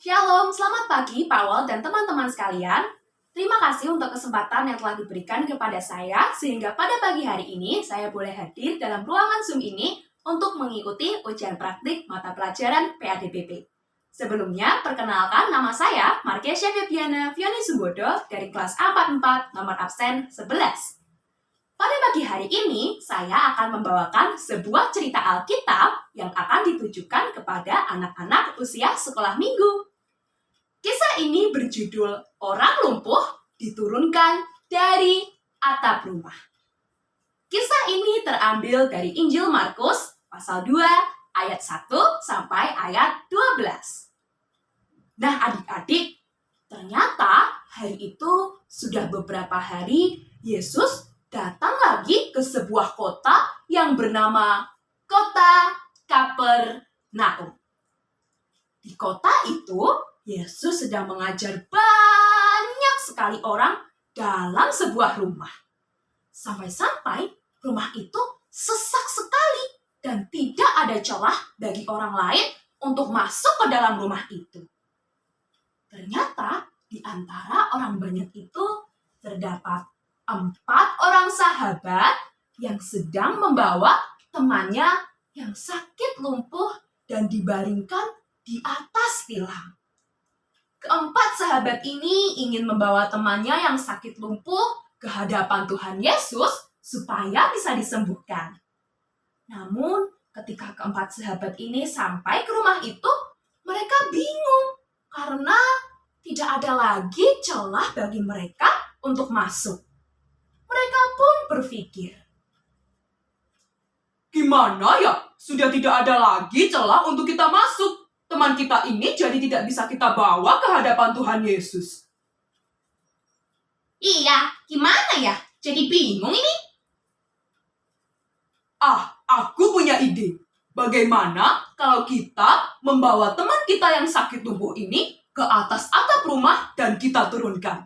Shalom, selamat pagi Paul dan teman-teman sekalian. Terima kasih untuk kesempatan yang telah diberikan kepada saya sehingga pada pagi hari ini saya boleh hadir dalam ruangan Zoom ini untuk mengikuti ujian praktik mata pelajaran PADBP. Sebelumnya, perkenalkan nama saya Markesia Febiana Fioni Sumbodo dari kelas A44 nomor absen 11. Pada pagi hari ini, saya akan membawakan sebuah cerita Alkitab yang akan ditujukan kepada anak-anak usia sekolah minggu. Kisah ini berjudul Orang Lumpuh Diturunkan dari Atap Rumah. Kisah ini terambil dari Injil Markus pasal 2 ayat 1 sampai ayat 12. Nah adik-adik, ternyata hari itu sudah beberapa hari Yesus datang lagi ke sebuah kota yang bernama Kota Kapernaum. Di kota itu, Yesus sedang mengajar banyak sekali orang dalam sebuah rumah. Sampai-sampai rumah itu sesak sekali dan tidak ada celah bagi orang lain untuk masuk ke dalam rumah itu. Ternyata di antara orang banyak itu terdapat 4 orang sahabat yang sedang membawa temannya yang sakit lumpuh dan dibaringkan di atas tilam. Keempat sahabat ini ingin membawa temannya yang sakit lumpuh ke hadapan Tuhan Yesus supaya bisa disembuhkan. Namun, ketika keempat sahabat ini sampai ke rumah itu, mereka bingung karena tidak ada lagi celah bagi mereka untuk masuk. Mereka pun berpikir, gimana ya? Sudah tidak ada lagi celah untuk kita masuk. Teman kita ini jadi tidak bisa kita bawa ke hadapan Tuhan Yesus. iya, gimana ya? Jadi bingung ini. Aku punya ide. Bagaimana kalau kita membawa teman kita yang sakit lumpuh ini ke atas atap rumah dan kita turunkan?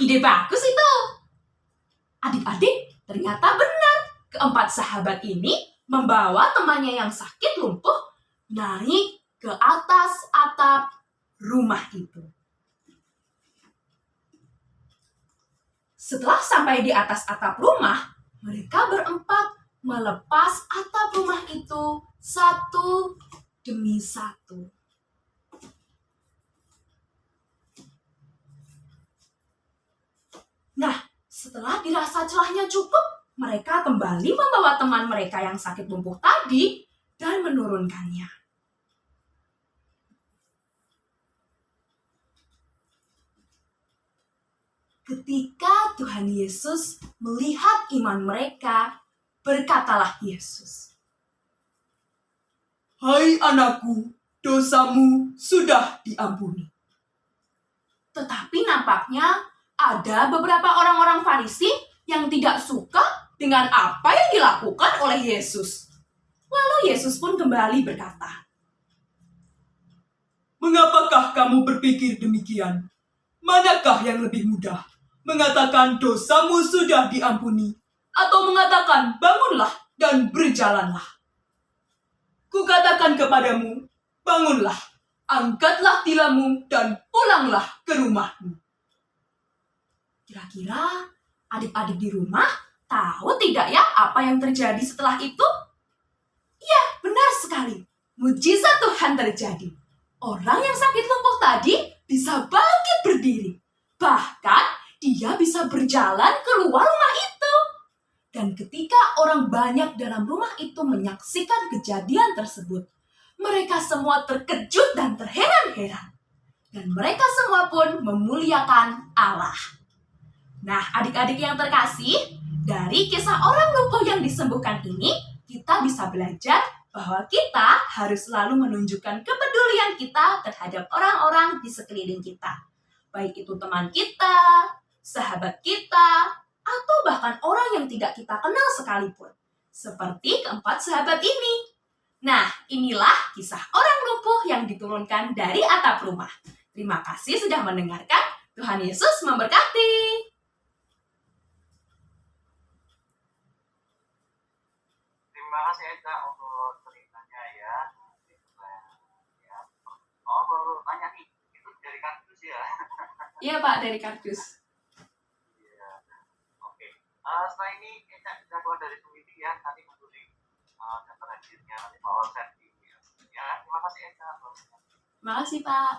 Ide bagus itu. Adik-adik, ternyata benar. Keempat sahabat ini membawa temannya yang sakit lumpuh naik ke atas atap rumah itu. Setelah sampai di atas atap rumah, mereka berempat melepas atap rumah itu satu demi satu. Nah, setelah dirasa celahnya cukup, mereka kembali membawa teman mereka yang sakit lumpuh tadi dan menurunkannya. Ketika Tuhan Yesus melihat iman mereka, berkatalah Yesus, Hai anakku, dosamu sudah diampuni. Tetapi nampaknya ada beberapa orang-orang Farisi yang tidak suka dengan apa yang dilakukan oleh Yesus. Lalu Yesus pun kembali berkata, Mengapakah kamu berpikir demikian? Manakah yang lebih mudah? Mengatakan dosamu sudah diampuni, atau mengatakan bangunlah dan berjalanlah? Kukatakan kepadamu, bangunlah, angkatlah tilammu dan pulanglah ke rumahmu. kira-kira adik-adik di rumah tahu tidak ya apa yang terjadi setelah itu? Ya, benar sekali. Mujizat Tuhan terjadi. Orang yang sakit lumpuh tadi bisa bangkit berdiri. Bahkan dia bisa berjalan keluar rumah itu. Dan ketika orang banyak dalam rumah itu menyaksikan kejadian tersebut, mereka semua terkejut dan terheran-heran. Dan mereka semua pun memuliakan Allah. Nah, adik-adik yang terkasih, dari kisah orang lumpuh yang disembuhkan ini, kita bisa belajar bahwa kita harus selalu menunjukkan kepedulian kita terhadap orang-orang di sekeliling kita. Baik itu teman kita, sahabat kita, atau bahkan orang yang tidak kita kenal sekalipun. Seperti keempat sahabat ini. Nah, inilah kisah orang lumpuh yang diturunkan dari atap rumah. Terima kasih sudah mendengarkan. Tuhan Yesus memberkati. Terima kasih Eka untuk ceritanya ya. Iya Pak, dari kardus. Iya. Oke. Setelah ini kita keluar dari Sumiti ya. Nanti tunggu di daftar hadirnya nanti Pak Olsen di ya. Terima kasih Eka. Makasih Pak.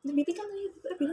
Sumiti kan